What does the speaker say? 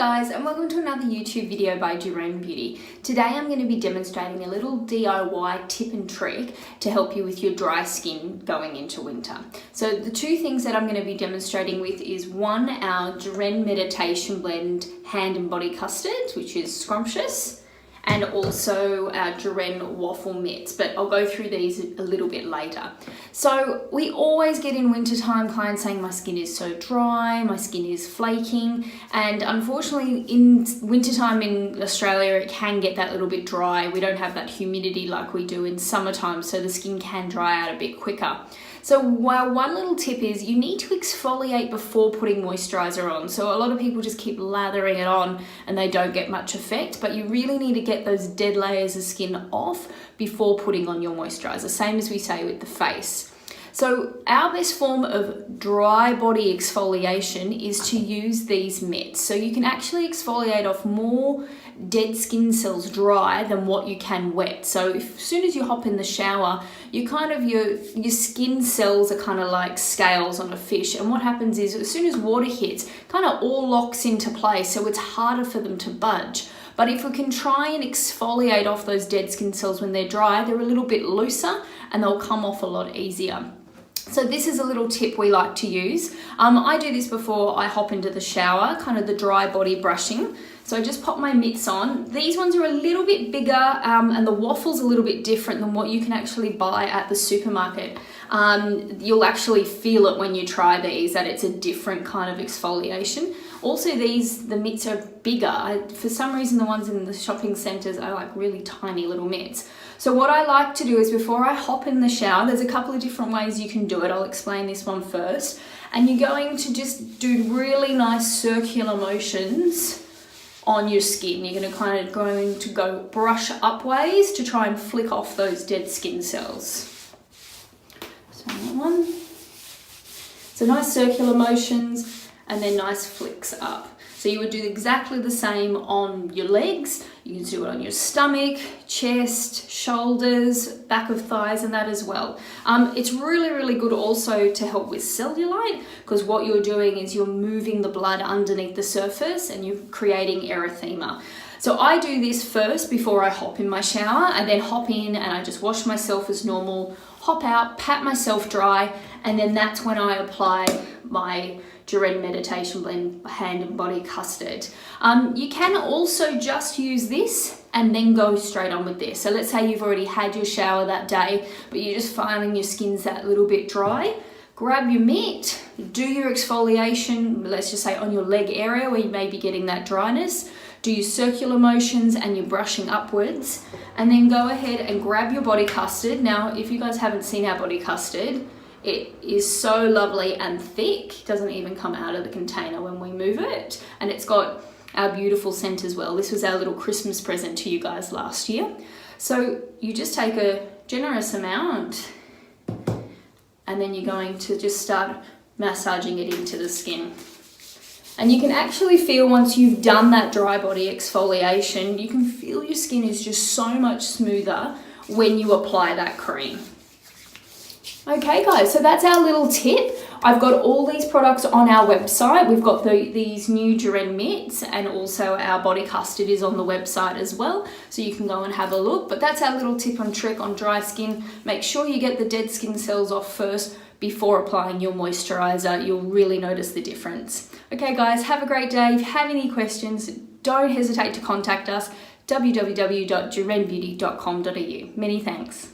guys, and welcome to another YouTube video by Juren Beauty. Today I'm going to be demonstrating a little DIY tip and trick to help you with your dry skin going into winter. So the two things that I'm going to be demonstrating with is one, our Juren Meditation Blend Hand and Body Custard, which is scrumptious, and also our Juren waffle mitts, but I'll go through these a little bit later. So we always get in wintertime clients saying my skin is so dry, my skin is flaking, and unfortunately in wintertime in Australia it can get that little bit dry. We don't have that humidity like we do in summertime, so the skin can dry out a bit quicker. So while one little tip is you need to exfoliate before putting moisturizer on. So a lot of people just keep lathering it on and they don't get much effect, but you really need to get those dead layers of skin off before putting on your moisturizer, same as we say with the face. So our best form of dry body exfoliation is to use these mitts. So you can actually exfoliate off more dead skin cells dry than what you can wet. So as soon as you hop in the shower, you your skin cells are kind of like scales on a fish. And what happens is as soon as water hits, kind of all locks into place. So it's harder for them to budge. But if we can try and exfoliate off those dead skin cells when they're dry, they're a little bit looser and they'll come off a lot easier. So this is a little tip we like to use. I do this before I hop into the shower, kind of the dry body brushing. So I just pop my mitts on. These ones are a little bit bigger and the waffle's a little bit different than what you can actually buy at the supermarket. You'll actually feel it when you try these, that it's a different kind of exfoliation. Also the mitts are bigger. For some reason the ones in the shopping centres are like really tiny little mitts. So what I like to do is before I hop in the shower, there's a couple of different ways you can do it. I'll explain this one first. And you're going to just do really nice circular motions on your skin. You're going to go brush upways to try and flick off those dead skin cells. So that one. So nice circular motions and then nice flicks up. So you would do exactly the same on your legs. You can do it on your stomach, chest, shoulders, back of thighs and that as well. It's really, really good also to help with cellulite, because what you're doing is you're moving the blood underneath the surface and you're creating erythema. So I do this first before I hop in my shower, and then hop in and I just wash myself as normal, hop out, pat myself dry, and then that's when I apply my Juren Meditation Blend Hand and Body Custard. You can also just use this and then go straight on with this. So let's say you've already had your shower that day, but you're just finding your skin's that little bit dry. Grab your mitt, do your exfoliation, let's just say on your leg area where you may be getting that dryness. Do your circular motions and you're brushing upwards, and then go ahead and grab your body custard. Now, if you guys haven't seen our body custard, it is so lovely and thick. It doesn't even come out of the container when we move it. And it's got our beautiful scent as well. This was our little Christmas present to you guys last year. So you just take a generous amount and then you're going to just start massaging it into the skin. And you can actually feel once you've done that dry body exfoliation, you can feel your skin is just so much smoother when you apply that cream. Okay guys, so that's our little tip. I've got all these products on our website. We've got these new Juren mitts, and also our body custard is on the website as well. So you can go and have a look. But that's our little tip and trick on dry skin. Make sure you get the dead skin cells off first before applying your moisturizer. You'll really notice the difference. Okay guys, have a great day. If you have any questions, don't hesitate to contact us. www.jurenbeauty.com.au. Many thanks.